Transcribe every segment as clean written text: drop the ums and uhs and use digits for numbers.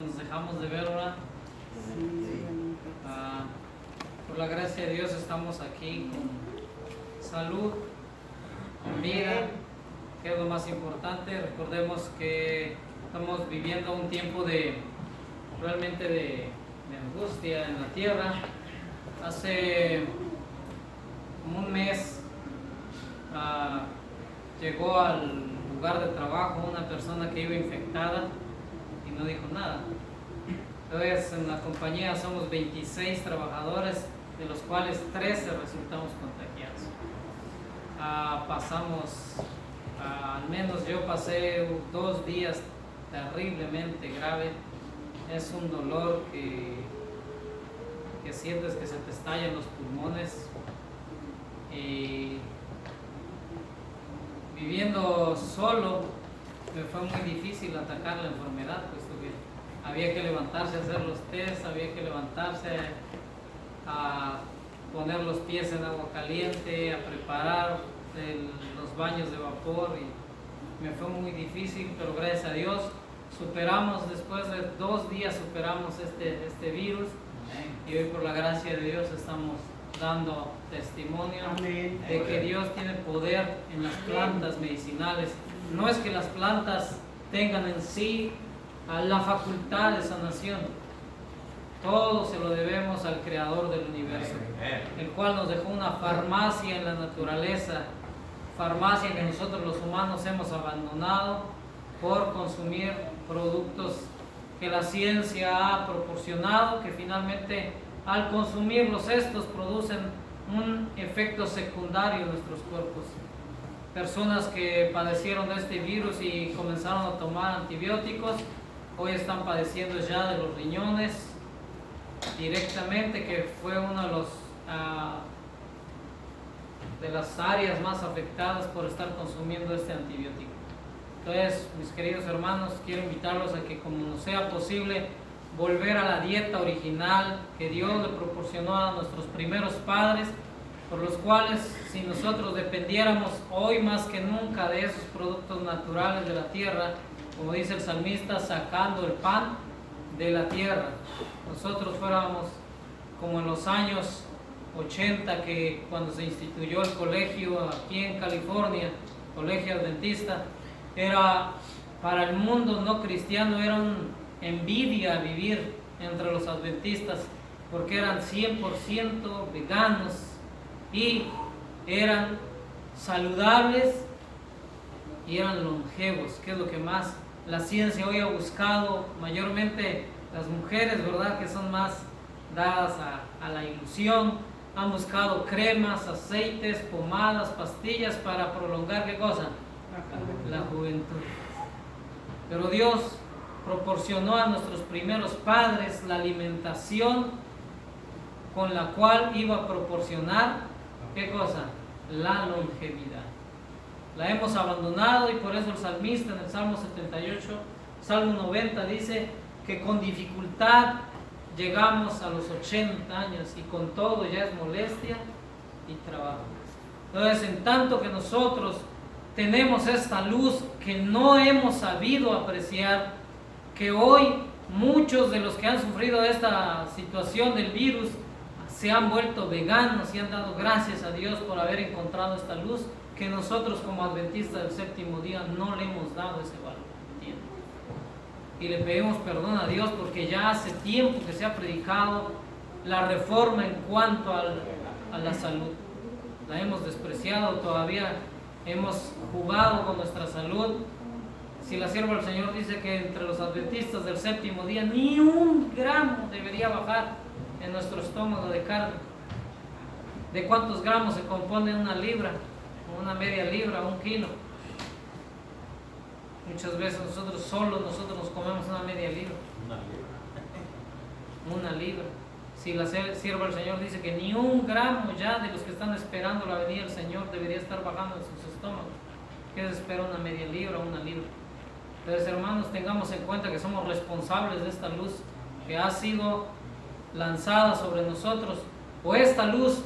Nos dejamos de ver ahora. Por la gracia de Dios estamos aquí con salud, con vida, que es lo más importante. Recordemos que estamos viviendo un tiempo realmente de angustia en la tierra. Hace como un mes llegó al lugar de trabajo una persona que iba infectada y no dijo nada. Entonces en la compañía somos 26 trabajadores, de los cuales 13 resultamos contagiados. Al menos yo pasé 2 días terriblemente grave. Es un dolor que sientes que se te estallan los pulmones. Y viviendo solo me fue muy difícil atacar la enfermedad, puesto que había que levantarse a hacer los test, había que levantarse a poner los pies en agua caliente, a preparar los baños de vapor, y me fue muy difícil, pero gracias a Dios superamos, después de 2 días superamos este virus. Y hoy por la gracia de Dios estamos dando testimonio de que Dios tiene poder en las plantas medicinales. No es que las plantas tengan en sí la facultad de sanación. Todo se lo debemos al Creador del universo, el cual nos dejó una farmacia en la naturaleza, farmacia que nosotros los humanos hemos abandonado por consumir productos que la ciencia ha proporcionado, que finalmente al consumirlos estos producen un efecto secundario en nuestros cuerpos. Personas que padecieron de este virus y comenzaron a tomar antibióticos, hoy están padeciendo ya de los riñones directamente, que fue uno de las áreas más afectadas por estar consumiendo este antibiótico. Entonces, mis queridos hermanos, quiero invitarlos a que, como nos sea posible, volver a la dieta original que Dios le proporcionó a nuestros primeros padres, por los cuales, si nosotros dependiéramos hoy más que nunca de esos productos naturales de la tierra, como dice el salmista, sacando el pan de la tierra, nosotros fuéramos como en los años 80, que cuando se instituyó el colegio aquí en California, colegio adventista, era para el mundo no cristiano, era una envidia vivir entre los adventistas, porque eran 100% veganos y eran saludables y eran longevos, que es lo que más la ciencia hoy ha buscado, mayormente las mujeres, ¿verdad?, que son más dadas a la ilusión, han buscado cremas, aceites, pomadas, pastillas para prolongar, ¿qué cosa? La juventud. Pero Dios proporcionó a nuestros primeros padres la alimentación con la cual iba a proporcionar, ¿qué cosa? La longevidad. La hemos abandonado, y por eso el salmista en el Salmo 78, Salmo 90 dice que con dificultad llegamos a los 80 años y con todo ya es molestia y trabajo. Entonces, en tanto que nosotros tenemos esta luz que no hemos sabido apreciar, que hoy muchos de los que han sufrido esta situación del virus se han vuelto veganos y han dado gracias a Dios por haber encontrado esta luz, que nosotros como adventistas del séptimo día no le hemos dado ese valor. Y le pedimos perdón a Dios, porque ya hace tiempo que se ha predicado la reforma en cuanto a la salud. La hemos despreciado, todavía hemos jugado con nuestra salud. Si la sierva del Señor dice que entre los adventistas del séptimo día ni 1 gramo debería bajar en nuestro estómago de carne. ¿De cuántos gramos se compone una libra, o una media libra, 1 kilo? Muchas veces nosotros nos comemos una media libra. Una libra. Si la sierva del Señor dice que ni 1 gramo ya de los que están esperando la venida del Señor debería estar bajando en sus estómagos, ¿qué se espera? Una media libra, 1 libra. Entonces, hermanos, tengamos en cuenta que somos responsables de esta luz que ha sido lanzada sobre nosotros. O esta luz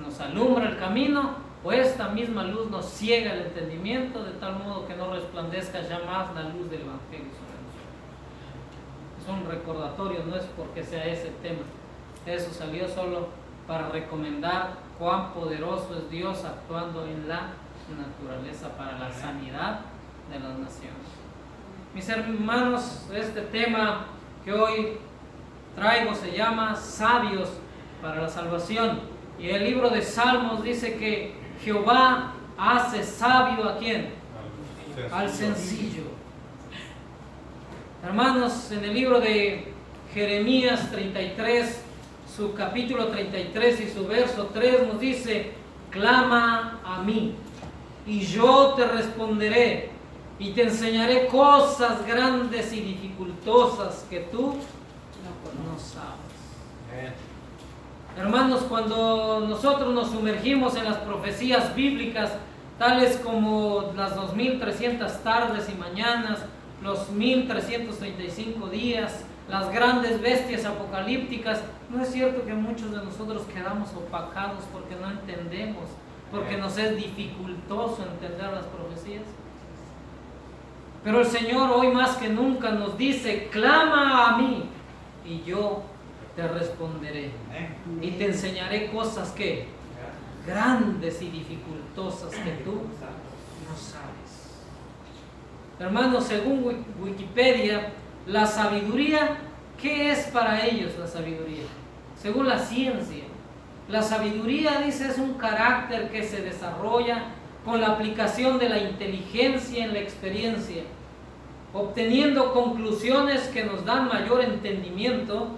nos alumbra el camino, o esta misma luz nos ciega el entendimiento, de tal modo que no resplandezca ya más la luz del Evangelio sobre nosotros. son recordatorios, no es porque sea ese el tema. Eso salió solo para recomendar cuán poderoso es Dios actuando en la naturaleza para la sanidad de las naciones. Mis hermanos, este tema que hoy traigo se llama Sabios para la Salvación. Y el libro de Salmos dice que Jehová hace sabio ¿a quién? Al sencillo. Hermanos, en el libro de Jeremías 33, su capítulo 33 y su verso 3 nos dice: clama a mí y yo te responderé y te enseñaré cosas grandes y dificultosas que tú no sabes. Hermanos, cuando nosotros nos sumergimos en las profecías bíblicas, tales como las 2300 tardes y mañanas, los 1335 días, las grandes bestias apocalípticas, ¿no es cierto que muchos de nosotros quedamos opacados porque no entendemos, porque nos es dificultoso entender las profecías? Pero el Señor hoy más que nunca nos dice: clama a mí y yo te responderé y te enseñaré cosas que grandes y dificultosas que tú no sabes. Hermanos, según Wikipedia, la sabiduría, ¿qué es para ellos la sabiduría? Según la ciencia, la sabiduría, dice, es un carácter que se desarrolla con la aplicación de la inteligencia en la experiencia, obteniendo conclusiones que nos dan mayor entendimiento,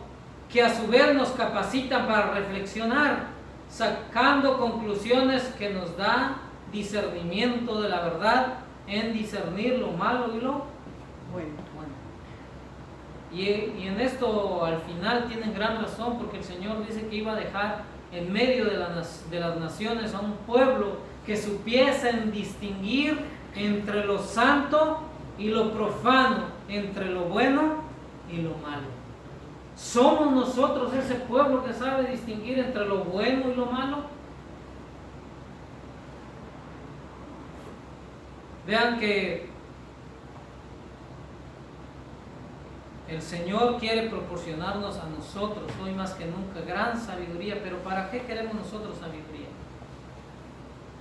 que a su vez nos capacitan para reflexionar, sacando conclusiones que nos dan discernimiento de la verdad, en discernir lo malo y lo bueno. Y en esto al final tienen gran razón, porque el Señor dice que iba a dejar en medio de las naciones a un pueblo que supiesen distinguir entre lo santo y lo profano, entre lo bueno y lo malo. ¿Somos nosotros ese pueblo que sabe distinguir entre lo bueno y lo malo? Vean que el Señor quiere proporcionarnos a nosotros hoy más que nunca gran sabiduría, pero ¿para qué queremos nosotros sabiduría?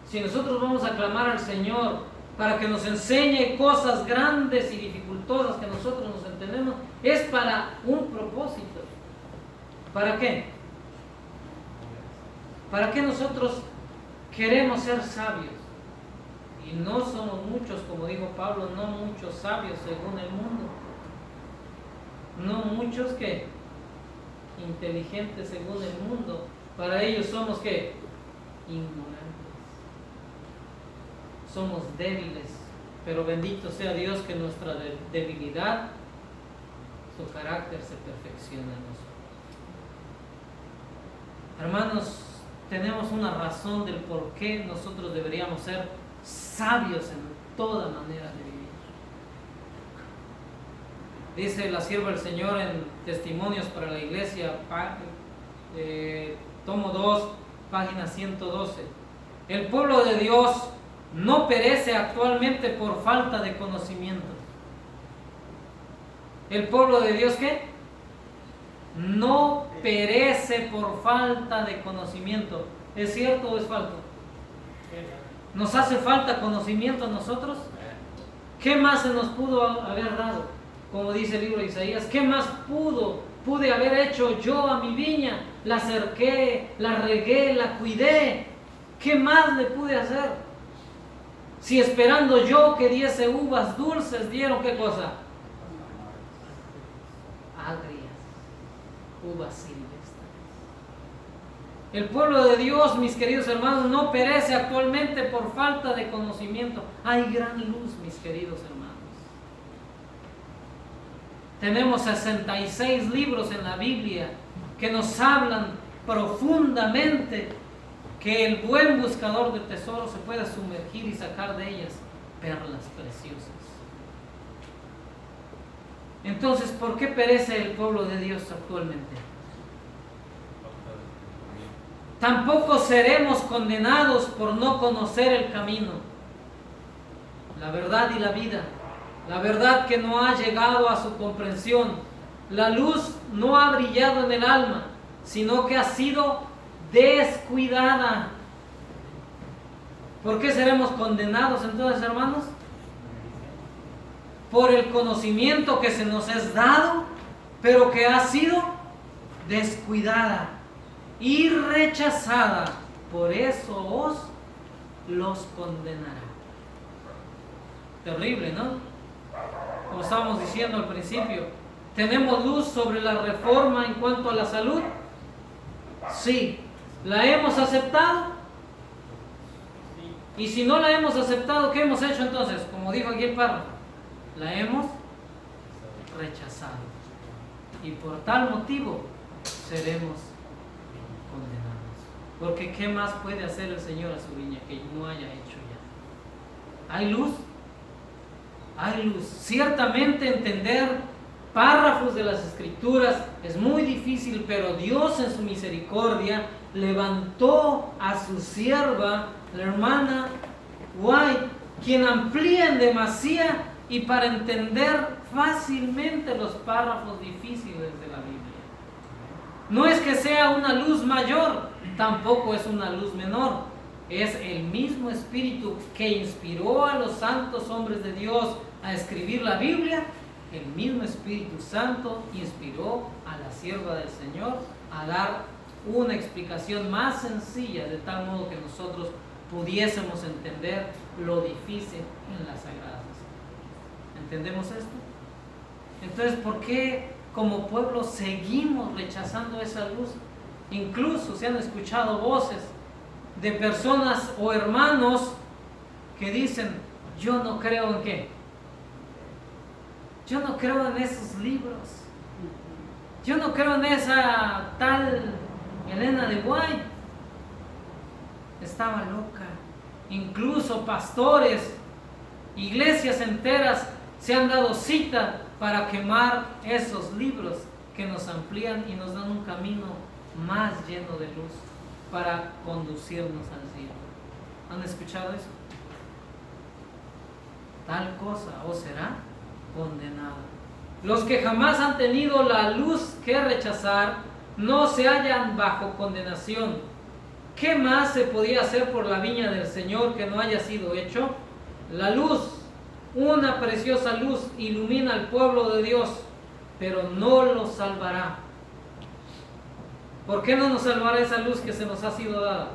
Si nosotros vamos a clamar al Señor para que nos enseñe cosas grandes y dificultosas que nosotros nos entendemos, es para un propósito. ¿Para qué? ¿Para qué nosotros queremos ser sabios? Y no somos muchos, como dijo Pablo, no muchos sabios según el mundo. No muchos que inteligentes según el mundo. Para ellos somos que ignorantes. Somos débiles, pero bendito sea Dios que nuestra debilidad, su carácter se perfecciona en nosotros. Hermanos, tenemos una razón del por qué nosotros deberíamos ser sabios en toda manera de vivir. Dice la sierva del Señor en Testimonios para la Iglesia, tomo 2, página 112. El pueblo de Dios no perece actualmente por falta de conocimiento. ¿El pueblo de Dios qué? No perece por falta de conocimiento. ¿Es cierto o es falso? ¿Nos hace falta conocimiento a nosotros? ¿Qué más se nos pudo haber dado? Como dice el libro de Isaías, ¿qué más pude haber hecho yo a mi viña? La cerqué, la regué, la cuidé. ¿Qué más le pude hacer? Si esperando yo que diese uvas dulces, dieron ¿qué cosa? Agrias, uvas silvestres. El pueblo de Dios, mis queridos hermanos, no perece actualmente por falta de conocimiento. Hay gran luz, mis queridos hermanos. Tenemos 66 libros en la Biblia que nos hablan profundamente que el buen buscador de tesoros se puede sumergir y sacar de ellas perlas preciosas. Entonces, ¿por qué perece el pueblo de Dios actualmente? Tampoco seremos condenados por no conocer el camino, la verdad y la vida. La verdad que no ha llegado a su comprensión, La luz no ha brillado en el alma, sino que ha sido descuidada. ¿Por qué seremos condenados entonces, hermanos? Por el conocimiento que se nos es dado, pero que ha sido descuidada y rechazada. Por eso os los condenará. Terrible, ¿no? Como estábamos diciendo al principio, ¿tenemos luz sobre la reforma en cuanto a la salud? Sí. ¿La hemos aceptado? Y si no la hemos aceptado, ¿qué hemos hecho entonces? Como dijo aquí el párrafo, la hemos rechazado. Y por tal motivo seremos condenados. Porque ¿qué más puede hacer el Señor a su viña que no haya hecho ya? ¿Hay luz? Hay luz. Ciertamente entender párrafos de las Escrituras es muy difícil, pero Dios en su misericordia levantó a su sierva, la hermana White, quien amplía en demasía y para entender fácilmente los párrafos difíciles de la Biblia. No es que sea una luz mayor, tampoco es una luz menor. Es el mismo Espíritu que inspiró a los santos hombres de Dios a escribir la Biblia. El mismo Espíritu Santo inspiró a la sierva del Señor a dar una explicación más sencilla, de tal modo que nosotros pudiésemos entender lo difícil en las Sagradas Escrituras. ¿Entendemos esto? Entonces, ¿por qué como pueblo seguimos rechazando esa luz? Incluso se han escuchado voces de personas o hermanos que dicen: yo no creo en qué, yo no creo en esos libros, yo no creo en esa tal Elena de White, estaba loca. Incluso pastores, iglesias enteras se han dado cita para quemar esos libros que nos amplían y nos dan un camino más lleno de luz para conducirnos al cielo. ¿Han escuchado eso? Tal cosa os será condenado. Los que jamás han tenido la luz que rechazar no se hallan bajo condenación. ¿Qué más se podía hacer por la viña del Señor que no haya sido hecho? La luz, una preciosa luz, ilumina al pueblo de Dios, pero no lo salvará. ¿Por qué no nos salvará esa luz que se nos ha sido dada?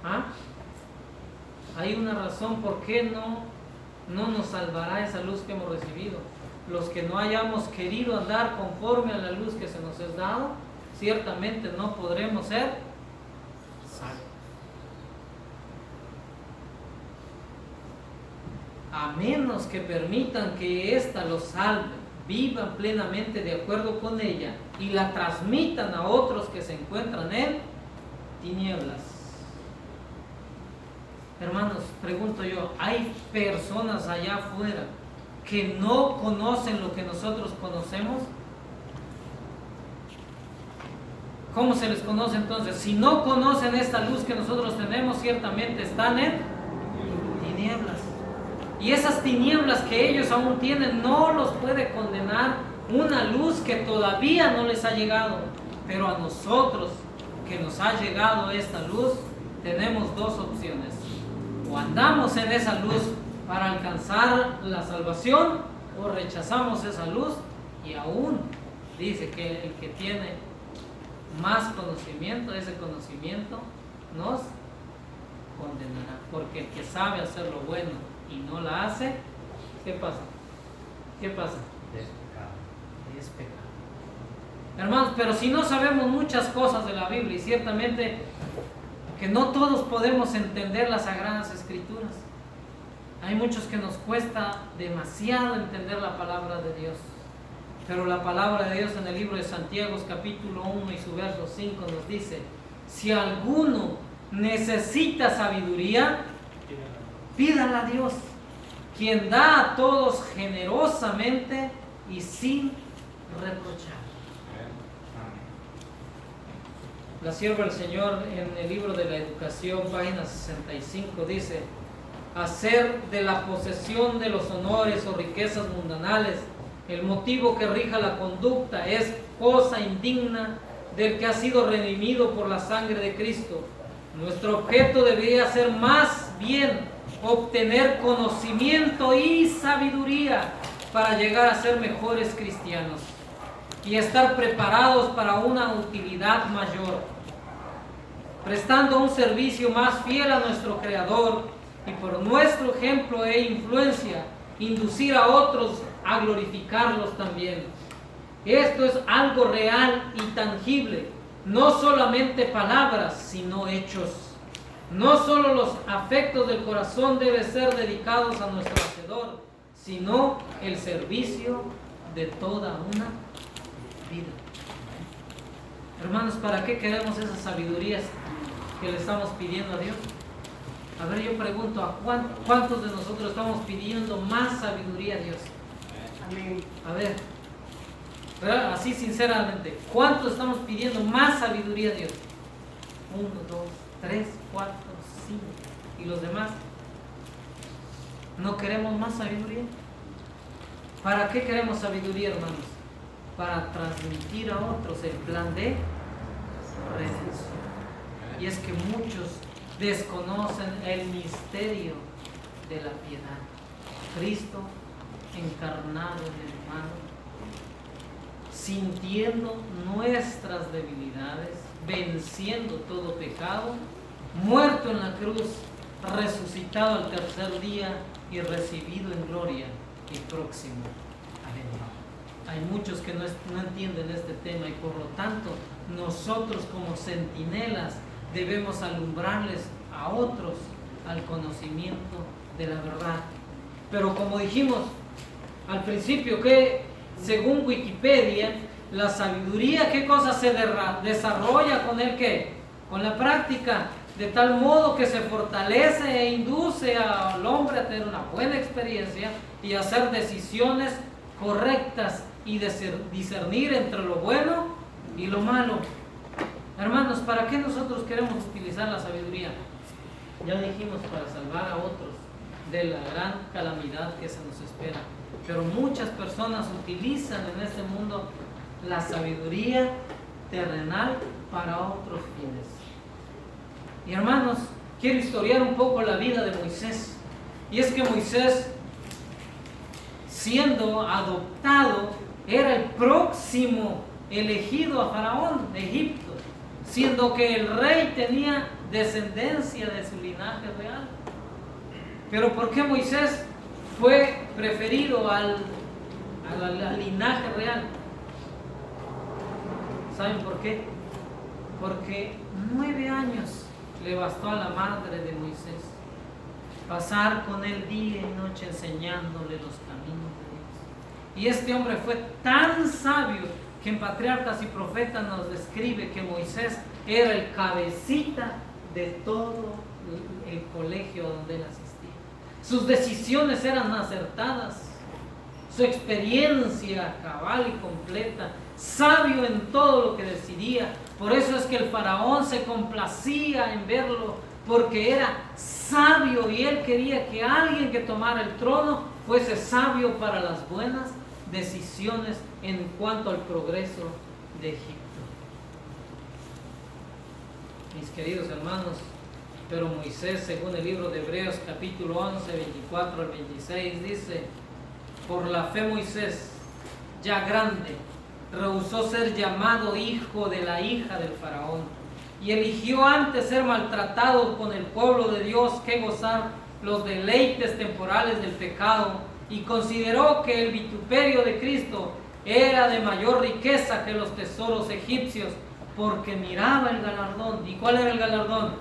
¿Ah? Hay una razón por qué no nos salvará esa luz que hemos recibido. Los que no hayamos querido andar conforme a la luz que se nos es dado, ciertamente no podremos ser salvos. A menos que permitan que ésta los salve, vivan plenamente de acuerdo con ella y la transmitan a otros que se encuentran en tinieblas. Hermanos, pregunto yo, ¿hay personas allá afuera que no conocen lo que nosotros conocemos? ¿Cómo se les conoce entonces? Si no conocen esta luz que nosotros tenemos, ciertamente están en tinieblas. Y esas tinieblas que ellos aún tienen no los puede condenar una luz que todavía no les ha llegado. Pero a nosotros que nos ha llegado esta luz, tenemos dos opciones. O andamos en esa luz para alcanzar la salvación, o rechazamos esa luz, y aún dice que el que tiene más conocimiento, ese conocimiento nos condenará. Porque el que sabe hacer lo bueno y no la hace, ¿qué pasa? ¿Qué pasa? Es pecado. Hermanos, pero si no sabemos muchas cosas de la Biblia, y ciertamente que no todos podemos entender las Sagradas Escrituras. Hay muchos que nos cuesta demasiado entender la palabra de Dios. Pero la palabra de Dios en el libro de Santiago, capítulo 1 y su verso 5 nos dice: si alguno necesita sabiduría, pídala a Dios, quien da a todos generosamente y sin reprochar. La sierva del Señor en el libro de la Educación, página 65, dice: hacer de la posesión de los honores o riquezas mundanales El motivo que rija la conducta es cosa indigna del que ha sido redimido por la sangre de Cristo. Nuestro objeto debería ser más bien obtener conocimiento y sabiduría para llegar a ser mejores cristianos y estar preparados para una utilidad mayor, prestando un servicio más fiel a nuestro Creador y por nuestro ejemplo e influencia inducir a otros a glorificarlos también. Esto es algo real y tangible, no solamente palabras, sino hechos. No solo los afectos del corazón deben ser dedicados a nuestro Hacedor, sino el servicio de toda una vida. Hermanos, ¿para qué queremos esas sabidurías que le estamos pidiendo a Dios? A ver, yo pregunto, ¿a cuántos de nosotros estamos pidiendo más sabiduría a Dios? Amén. A ver, así sinceramente, ¿cuántos estamos pidiendo más sabiduría a Dios? 1, 2, 3, 4, 5. ¿Y los demás? ¿No queremos más sabiduría? ¿Para qué queremos sabiduría, hermanos? Para transmitir a otros el plan de redención. Y es que muchos desconocen el misterio de la piedad. Cristo encarnado en el humano, sintiendo nuestras debilidades, venciendo todo pecado, muerto en la cruz, resucitado al tercer día y recibido en gloria y próximo a venir. Hay muchos que no entienden este tema y por lo tanto nosotros como centinelas debemos alumbrarles a otros al conocimiento de la verdad. Pero como dijimos al principio, que según Wikipedia, la sabiduría, ¿qué cosa se desarrolla con el qué? Con la práctica, de tal modo que se fortalece e induce al hombre a tener una buena experiencia y hacer decisiones correctas y discernir entre lo bueno y lo malo. Hermanos, ¿para qué nosotros queremos utilizar la sabiduría? Ya dijimos, para salvar a otros de la gran calamidad que se nos espera. Pero muchas personas utilizan en este mundo la sabiduría terrenal para otros fines. Y hermanos, quiero historiar un poco la vida de Moisés. Y es que Moisés, siendo adoptado, era el próximo elegido a Faraón de Egipto, siendo que el rey tenía descendencia de su linaje real. Pero ¿por qué Moisés fue preferido al linaje real? ¿Saben por qué? Porque 9 años le bastó a la madre de Moisés pasar con él día y noche enseñándole los caminos de Dios. Y este hombre fue tan sabio que en Patriarcas y Profetas nos describe que Moisés era el cabecita de todo el colegio donde él asistía. Sus decisiones eran acertadas, su experiencia cabal y completa, sabio en todo lo que decidía. Por eso es que el faraón se complacía en verlo, porque era sabio y él quería que alguien que tomara el trono fuese sabio para las buenas decisiones en cuanto al progreso de Egipto. Mis queridos hermanos, pero Moisés, según el libro de Hebreos capítulo 11, 24 al 26, dice: por la fe Moisés, ya grande, rehusó ser llamado hijo de la hija del faraón y eligió antes ser maltratado con el pueblo de Dios que gozar los deleites temporales del pecado, y consideró que el vituperio de Cristo era de mayor riqueza que los tesoros egipcios, porque miraba el galardón. ¿Y cuál era el galardón?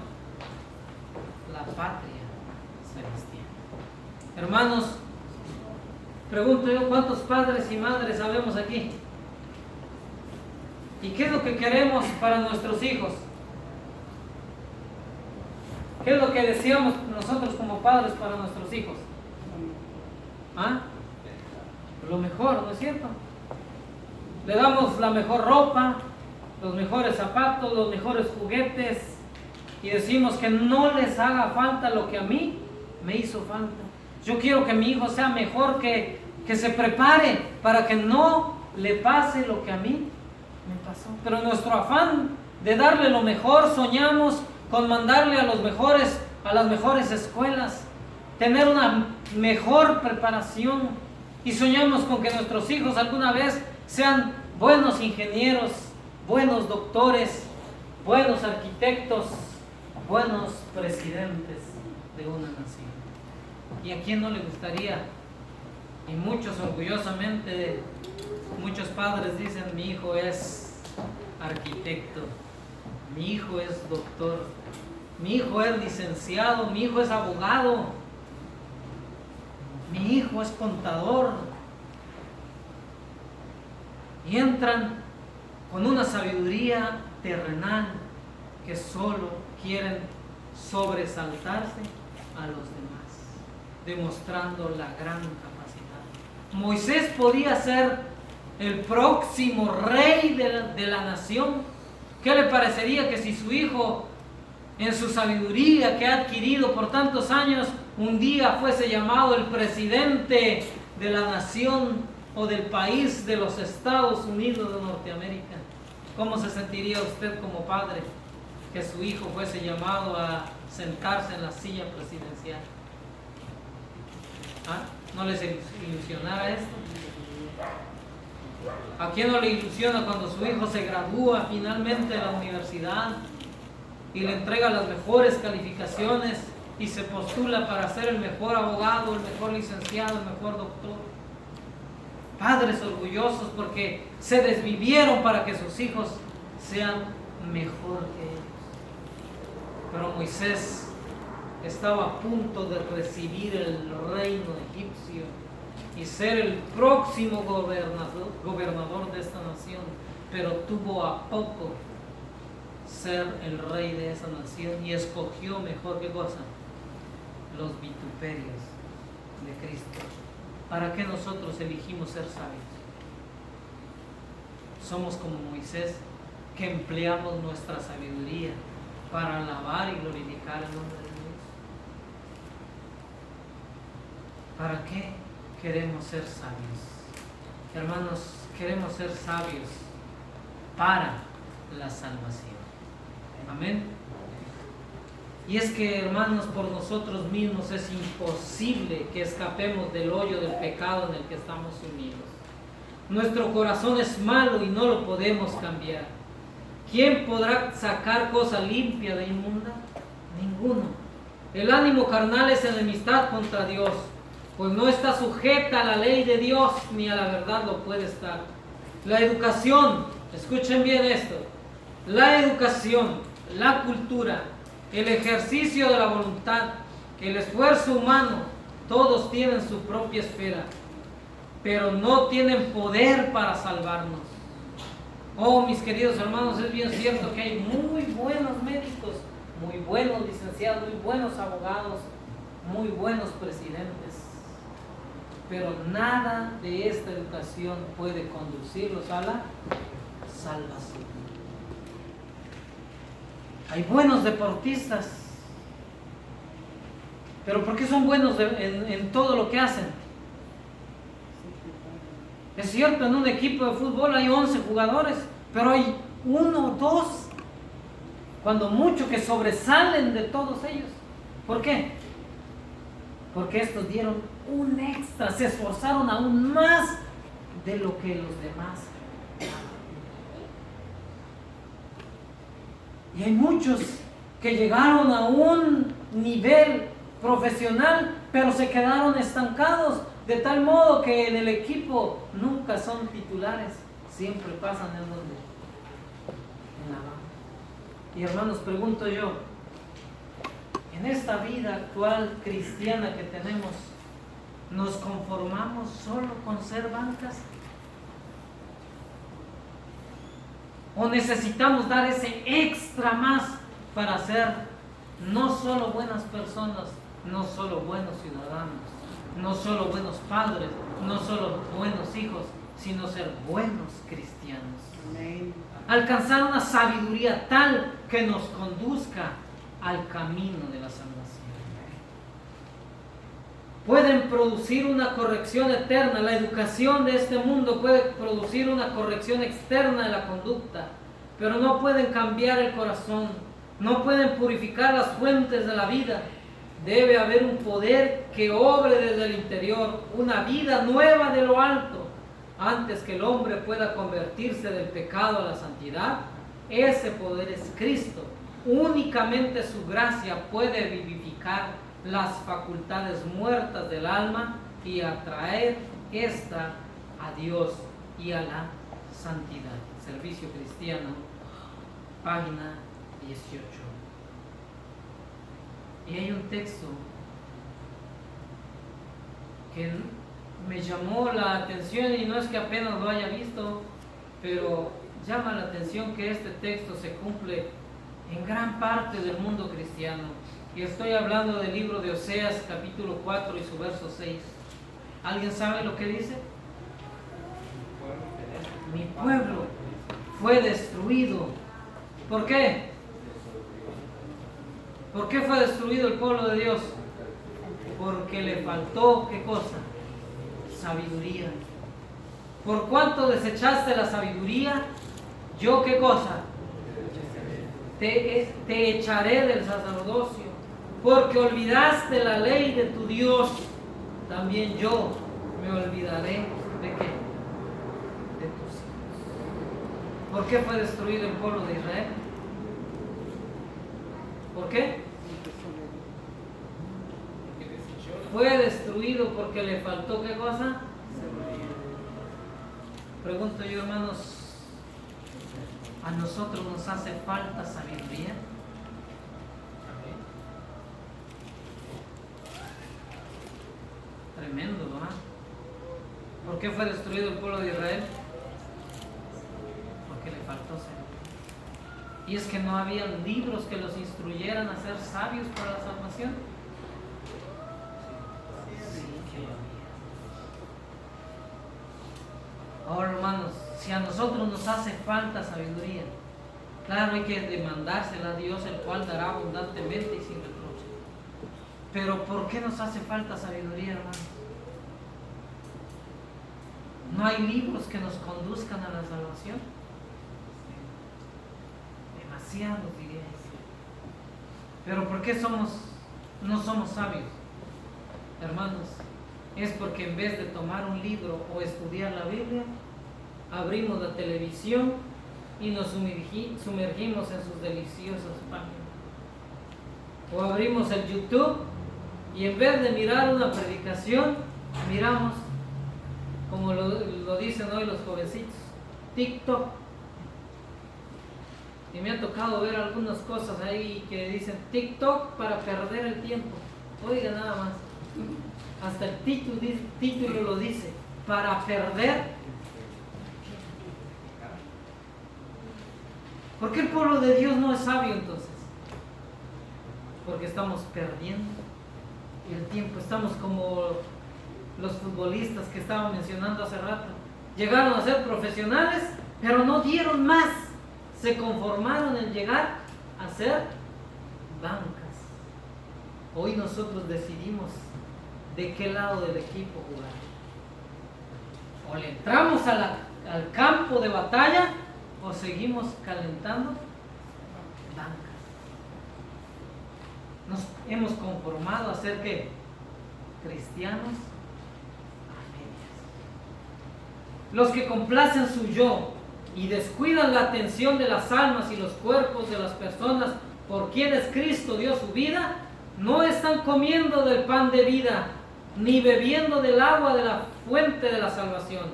La patria celestial. Hermanos, pregunto yo, ¿cuántos padres y madres sabemos aquí? ¿Y qué es lo que queremos para nuestros hijos? ¿Qué es lo que deseamos nosotros como padres para nuestros hijos? ¿Ah? Lo mejor, ¿no es cierto? Le damos la mejor ropa, los mejores zapatos, los mejores juguetes, y decimos que no les haga falta lo que a mí me hizo falta. Yo quiero que mi hijo sea mejor que que se prepare para que no le pase lo que a mí me pasó. Pero en nuestro afán de darle lo mejor, soñamos con mandarle a las mejores escuelas, tener una mejor preparación, y soñamos con que nuestros hijos alguna vez sean buenos ingenieros, buenos doctores, buenos arquitectos, buenos presidentes de una nación. ¿Y a quién no le gustaría? Y muchos orgullosamente, muchos padres dicen: mi hijo es arquitecto, mi hijo es doctor, mi hijo es licenciado, mi hijo es abogado, mi hijo es contador. Y entran con una sabiduría terrenal que solo quieren sobresaltarse a los demás, demostrando la gran capacidad. Moisés podía ser el próximo rey de la nación. ¿Qué le parecería que si su hijo, en su sabiduría que ha adquirido por tantos años, un día fuese llamado el presidente de la nación o del país de los Estados Unidos de Norteamérica? ¿Cómo se sentiría usted como padre que su hijo fuese llamado a sentarse en la silla presidencial? ¿Ah? ¿No les ilusionara esto? ¿A quién no le ilusiona cuando su hijo se gradúa finalmente de la universidad y le entrega las mejores calificaciones y se postula para ser el mejor abogado, el mejor licenciado, el mejor doctor? Padres orgullosos porque se desvivieron para que sus hijos sean mejor que ellos. Pero Moisés estaba a punto de recibir el reino egipcio y ser el próximo gobernador de esta nación, pero tuvo a poco ser el rey de esa nación y escogió mejor, ¿qué cosa? Los vituperios de Cristo. ¿Para qué nosotros elegimos ser sabios? Somos como Moisés, que empleamos nuestra sabiduría para alabar y glorificar el nombre de Dios. ¿Para qué queremos ser sabios? Hermanos, queremos ser sabios para la salvación. Amén. Y es que, hermanos, por nosotros mismos es imposible que escapemos del hoyo del pecado en el que estamos sumidos. Nuestro corazón es malo y no lo podemos cambiar. ¿Quién podrá sacar cosa limpia de inmunda? Ninguno. El ánimo carnal es enemistad contra Dios, pues no está sujeta a la ley de Dios, ni a la verdad lo puede estar. La educación, escuchen bien esto, la educación, la cultura, el ejercicio de la voluntad, el esfuerzo humano, todos tienen su propia esfera, pero no tienen poder para salvarnos. Oh, mis queridos hermanos, es bien cierto que hay muy buenos médicos, muy buenos licenciados, muy buenos abogados, muy buenos presidentes, pero nada de esta educación puede conducirlos a la salvación. Hay buenos deportistas, pero ¿por qué son buenos en todo lo que hacen? Es cierto, en un equipo de fútbol hay 11 jugadores, pero hay 1 o 2, cuando mucho, que sobresalen de todos ellos. ¿Por qué? Porque estos dieron un extra, se esforzaron aún más de lo que los demás. Y hay muchos que llegaron a un nivel profesional, pero se quedaron estancados, de tal modo que en el equipo nunca son titulares, siempre pasan en donde, en la banca. Y hermanos, pregunto yo, en esta vida actual cristiana que tenemos, ¿nos conformamos solo con ser bancas? ¿O necesitamos dar ese extra más para ser no solo buenas personas, no solo buenos ciudadanos, no solo buenos padres, no solo buenos hijos, sino ser buenos cristianos? Amén. Alcanzar una sabiduría tal que nos conduzca al camino de la salvación. pueden producir una corrección eterna. La educación de este mundo puede producir una corrección externa de la conducta, pero no pueden cambiar el corazón, no pueden purificar las fuentes de la vida. Debe haber un poder que obre desde el interior, una vida nueva de lo alto. Antes que el hombre pueda convertirse del pecado a la santidad, ese poder es Cristo. Únicamente su gracia puede vivificar las facultades muertas del alma y atraer esta a Dios y a la santidad. Servicio Cristiano, página 18. Y hay un texto que me llamó la atención, y no es que apenas lo haya visto, pero llama la atención que este texto se cumple en gran parte del mundo cristiano. Y estoy hablando del libro de Oseas, capítulo 4 y su verso 6. ¿Alguien sabe lo que dice? Mi pueblo fue destruido. ¿Por qué? ¿Por qué fue destruido el pueblo de Dios? Porque le faltó, ¿qué cosa? Sabiduría. ¿Por cuánto desechaste la sabiduría? Yo, ¿qué cosa? Te echaré del sacerdocio. Porque olvidaste la ley de tu Dios, también yo me olvidaré de qué? De tus hijos. ¿Por qué fue destruido el pueblo de Israel? ¿Por qué? Fue destruido porque le faltó, ¿qué cosa? Pregunto yo, hermanos, ¿a nosotros nos hace falta sabiduría? Tremendo, ¿no? ¿Por qué fue destruido el pueblo de Israel? Porque le faltó sabiduría. Y es que no habían libros que los instruyeran a ser sabios para la salvación. Sí que había. Ahora, hermanos, si a nosotros nos hace falta sabiduría, claro, hay que demandársela a Dios, el cual dará abundantemente y sin reproche. Pero ¿por qué nos hace falta sabiduría, hermanos? ¿No hay libros que nos conduzcan a la salvación? Demasiados, diría yo. Pero ¿por qué no somos sabios? Hermanos, es porque en vez de tomar un libro o estudiar la Biblia, abrimos la televisión y nos sumergimos en sus deliciosas páginas. O abrimos el YouTube y en vez de mirar una predicación, miramos, como lo dicen hoy los jovencitos, TikTok. Y me ha tocado ver algunas cosas ahí que dicen TikTok para perder el tiempo. Oiga, nada más. Hasta el título lo dice, para perder. ¿Por qué el pueblo de Dios no es sabio entonces? Porque estamos perdiendo el tiempo. Estamos como los futbolistas que estaba mencionando hace rato. Llegaron a ser profesionales, pero no dieron más. Se conformaron en llegar a ser bancas. Hoy nosotros decidimos de qué lado del equipo jugar. O le entramos al campo de batalla o seguimos calentando bancas. Nos hemos conformado a ser ¿qué? Cristianos a medias. Los que complacen su yo y descuidan la atención de las almas y los cuerpos de las personas por quienes Cristo dio su vida, no están comiendo del pan de vida, ni bebiendo del agua de la fuente de la salvación.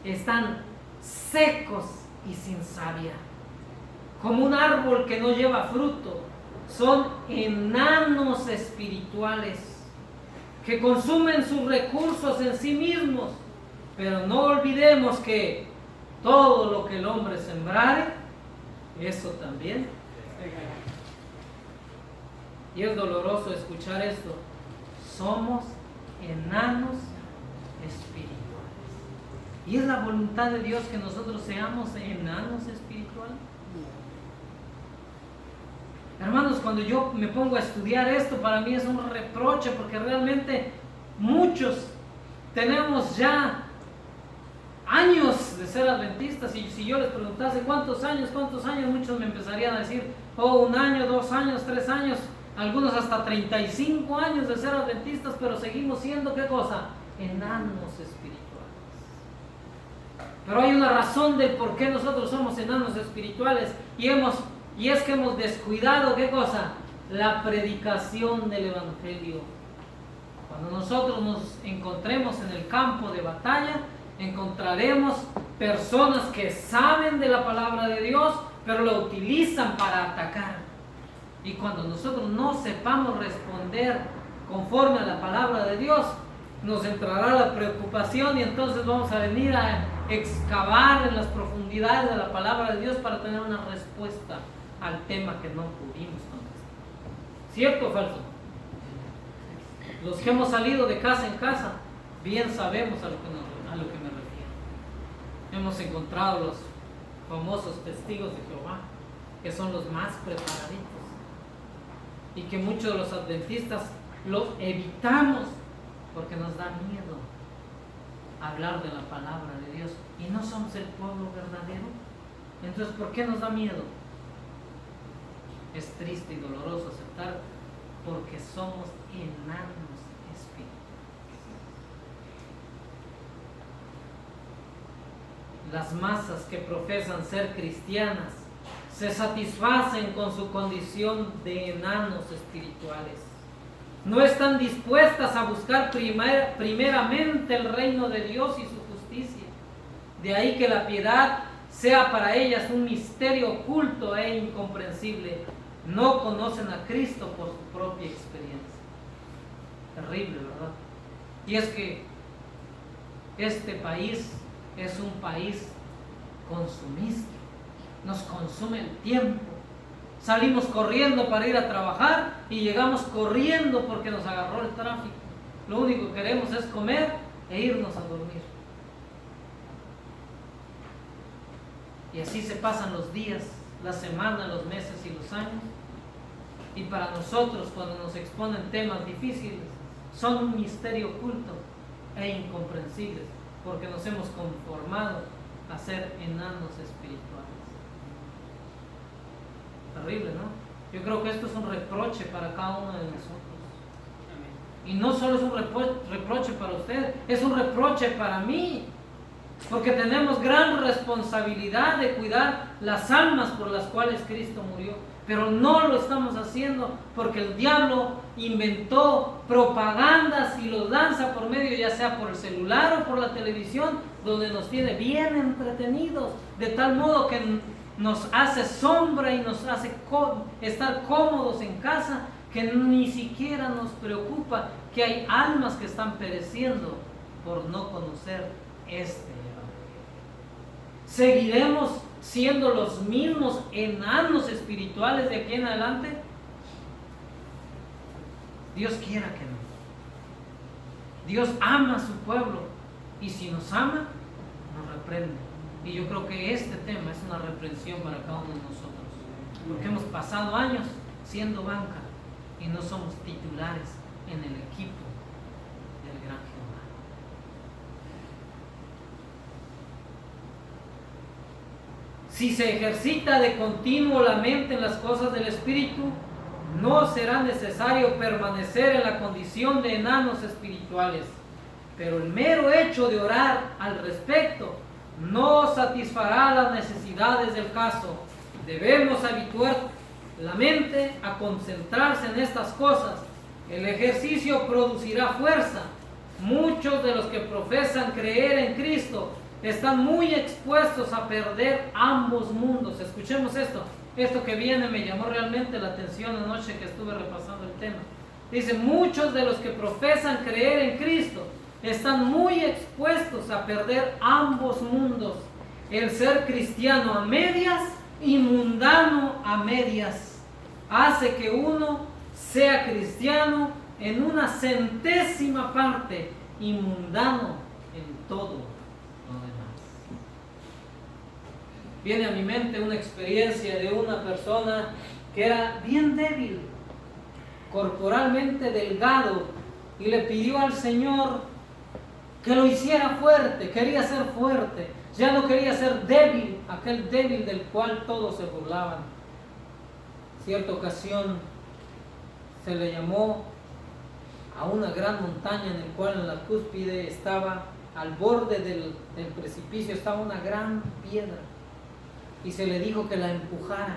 Están secos y sin savia, como un árbol que no lleva fruto. Son enanos espirituales que consumen sus recursos en sí mismos. Pero no olvidemos que todo lo que el hombre sembrare, eso también. Y es doloroso escuchar esto. Somos enanos espirituales. ¿Y es la voluntad de Dios que nosotros seamos enanos espirituales? Hermanos, cuando yo me pongo a estudiar esto, para mí es un reproche, porque realmente Muchos tenemos ya años de ser adventistas, y si yo les preguntase cuántos años, muchos me empezarían a decir, 1 año, 2 años, 3 años, algunos hasta 35 años de ser adventistas, pero seguimos siendo, ¿qué cosa? Enanos espirituales. Pero hay una razón del por qué nosotros somos enanos espirituales, y es que hemos descuidado, ¿qué cosa? La predicación del Evangelio. Cuando nosotros nos encontremos en el campo de batalla, encontraremos personas que saben de la palabra de Dios, pero la utilizan para atacar. Y cuando nosotros no sepamos responder conforme a la palabra de Dios, nos entrará la preocupación, y entonces vamos a venir a excavar en las profundidades de la palabra de Dios para tener una respuesta al tema que no pudimos contestar. ¿Cierto o falso? Los que hemos salido de casa en casa, bien sabemos a lo que me refiero. Hemos encontrado los famosos testigos de Jehová, que son los más preparaditos, y que muchos de los adventistas los evitamos porque nos da miedo hablar de la palabra de Dios, y no somos el pueblo verdadero. Entonces, ¿por qué nos da miedo? Es triste y doloroso aceptar, porque somos enanos espirituales. Las masas que profesan ser cristianas se satisfacen con su condición de enanos espirituales. No están dispuestas a buscar primeramente el reino de Dios y su justicia. De ahí que la piedad sea para ellas un misterio oculto e incomprensible. No conocen a Cristo por su propia experiencia. Terrible, ¿verdad? Y es que este país es un país consumista. Nos consume el tiempo. Salimos corriendo para ir a trabajar y llegamos corriendo porque nos agarró el tráfico. Lo único que queremos es comer e irnos a dormir. Y así se pasan los días, las semanas, los meses y los años. Y para nosotros, cuando nos exponen temas difíciles, son un misterio oculto e incomprensibles, porque nos hemos conformado a ser enanos espirituales. Terrible, ¿no? Yo creo que esto es un reproche para cada uno de nosotros. Y no solo es un reproche para usted, es un reproche para mí, porque tenemos gran responsabilidad de cuidar las almas por las cuales Cristo murió, pero no lo estamos haciendo porque el diablo inventó propagandas y los lanza por medio, ya sea por el celular o por la televisión, donde nos tiene bien entretenidos, de tal modo que nos hace sombra y nos hace estar cómodos en casa, que ni siquiera nos preocupa que hay almas que están pereciendo por no conocer este evangelio. ¿Seguiremos siendo los mismos enanos espirituales de aquí en adelante? Dios quiera que no. Dios ama a su pueblo, y si nos ama, nos reprende. Y yo creo que este tema es una reprensión para cada uno de nosotros, porque hemos pasado años siendo banca y no somos titulares en el equipo del gran Jehová. Si se ejercita de continuo la mente en las cosas del Espíritu, no será necesario permanecer en la condición de enanos espirituales, pero el mero hecho de orar al respecto no satisfará las necesidades del caso. Debemos habituar la mente a concentrarse en estas cosas. El ejercicio producirá fuerza. Muchos de los que profesan creer en Cristo están muy expuestos a perder ambos mundos. Escuchemos esto. Esto que viene me llamó realmente la atención anoche que estuve repasando el tema. Dice, muchos de los que profesan creer en Cristo están muy expuestos a perder ambos mundos. El ser cristiano a medias y mundano a medias hace que uno sea cristiano en una centésima parte y mundano en todo lo demás. Viene a mi mente una experiencia de una persona que era bien débil, corporalmente delgado, y le pidió al Señor que lo hiciera fuerte. Quería ser fuerte, ya no quería ser débil, aquel débil del cual todos se burlaban. Cierta ocasión se le llamó a una gran montaña en el cual en la cúspide estaba, al borde del precipicio estaba una gran piedra, y se le dijo que la empujara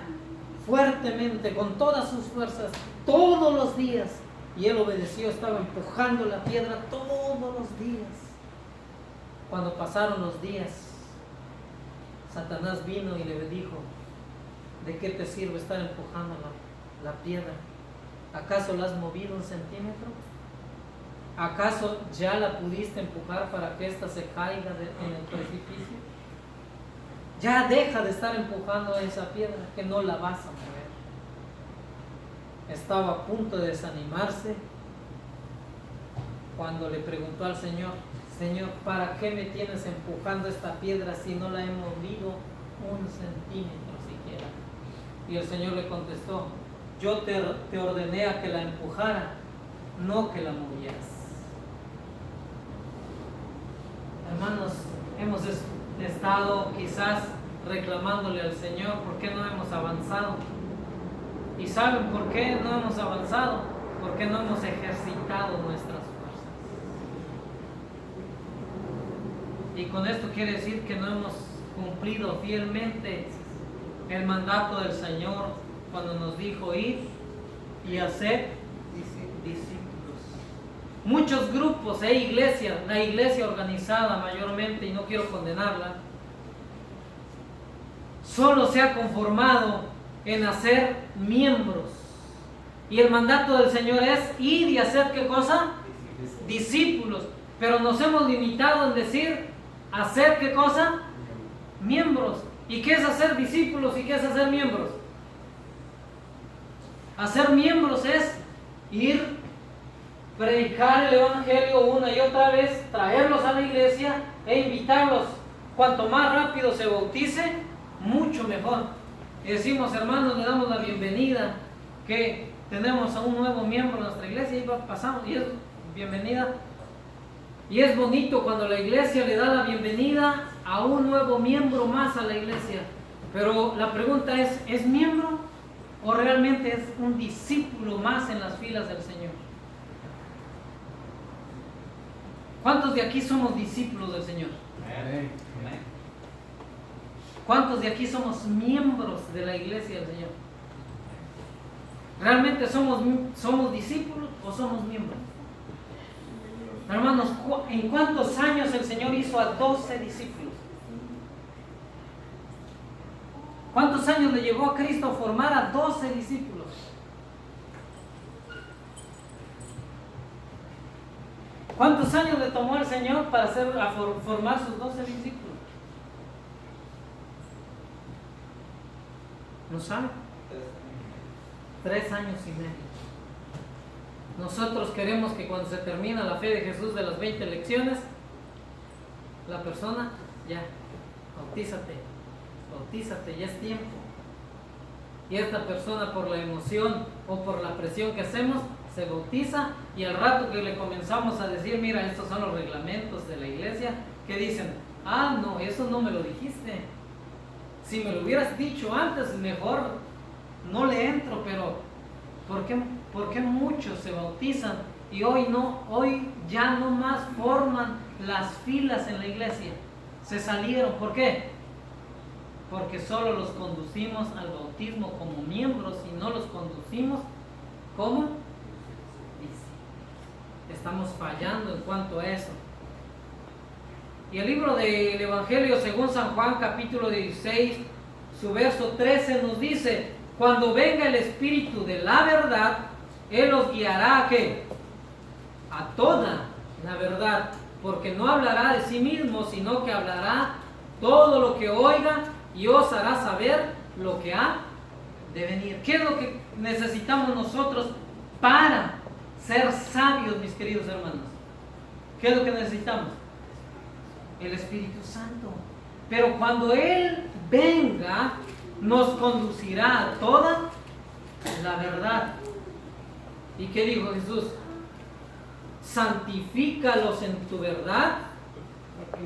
fuertemente con todas sus fuerzas todos los días, y él obedeció. Estaba empujando la piedra todos los días. Cuando pasaron los días, Satanás vino y le dijo: ¿de qué te sirve estar empujando la piedra? ¿Acaso la has movido 1 centímetro? ¿Acaso ya la pudiste empujar para que ésta se caiga en el precipicio? Ya deja de estar empujando esa piedra, que no la vas a mover. Estaba a punto de desanimarse cuando le preguntó al Señor: Señor, ¿para qué me tienes empujando esta piedra si no la he movido 1 centímetro siquiera? Y el Señor le contestó: yo te ordené a que la empujara, no que la movieras. Hermanos, hemos estado quizás reclamándole al Señor por qué no hemos avanzado. ¿Y saben por qué no hemos avanzado? Porque no hemos ejercitado nuestras fuerzas. Y con esto quiere decir que no hemos cumplido fielmente el mandato del Señor cuando nos dijo: ir y hacer discípulos. Muchos grupos e iglesias, la iglesia organizada mayormente, y no quiero condenarla, solo se ha conformado en hacer miembros. Y el mandato del Señor es ir y hacer ¿qué cosa? Discípulos. Pero nos hemos limitado en decir hacer ¿qué cosa? Miembros. ¿Y qué es hacer discípulos y qué es hacer miembros? Hacer miembros es ir, predicar el Evangelio una y otra vez, traerlos a la iglesia e invitarlos. Cuanto más rápido se bautice, mucho mejor. Y decimos: hermanos, le damos la bienvenida, que tenemos a un nuevo miembro en nuestra iglesia, y pasamos, y es bienvenida. Y es bonito cuando la iglesia le da la bienvenida a un nuevo miembro más a la iglesia. Pero la pregunta ¿es miembro o realmente es un discípulo más en las filas del Señor? ¿Cuántos de aquí somos discípulos del Señor? Amén. ¿Cuántos de aquí somos miembros de la iglesia del Señor? ¿Realmente somos discípulos o somos miembros? Hermanos, ¿en cuántos años el Señor hizo a 12 discípulos? ¿Cuántos años le llevó a Cristo formar a 12 discípulos? ¿Cuántos años le tomó al Señor para formar sus 12 discípulos? ¿No saben? 3 años y medio. Nosotros queremos que cuando se termina la fe de Jesús de las 20 lecciones, la persona, ya, bautízate, ya es tiempo. Y esta persona, por la emoción o por la presión que hacemos, se bautiza, y al rato que le comenzamos a decir: mira, estos son los reglamentos de la iglesia, ¿qué dicen? Ah, no, eso no me lo dijiste. Si me lo hubieras dicho antes, mejor no le entro. Pero ¿por qué muchos se bautizan y hoy ya no más forman las filas en la iglesia? Se salieron. ¿Por qué? Porque solo los conducimos al bautismo como miembros y no los conducimos como discípulos. Estamos fallando en cuanto a eso. Y el libro del Evangelio según San Juan, capítulo 16, su verso 13 nos dice: cuando venga el Espíritu de la verdad, Él os guiará ¿a qué? A toda la verdad, porque no hablará de sí mismo, sino que hablará todo lo que oiga y os hará saber lo que ha de venir. ¿Qué es lo que necesitamos nosotros para ser sabios, mis queridos hermanos? ¿Qué es lo que necesitamos? El Espíritu Santo. Pero cuando Él venga, nos conducirá a toda la verdad. ¿Y qué dijo Jesús? santifícalos en tu verdad,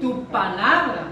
tu palabra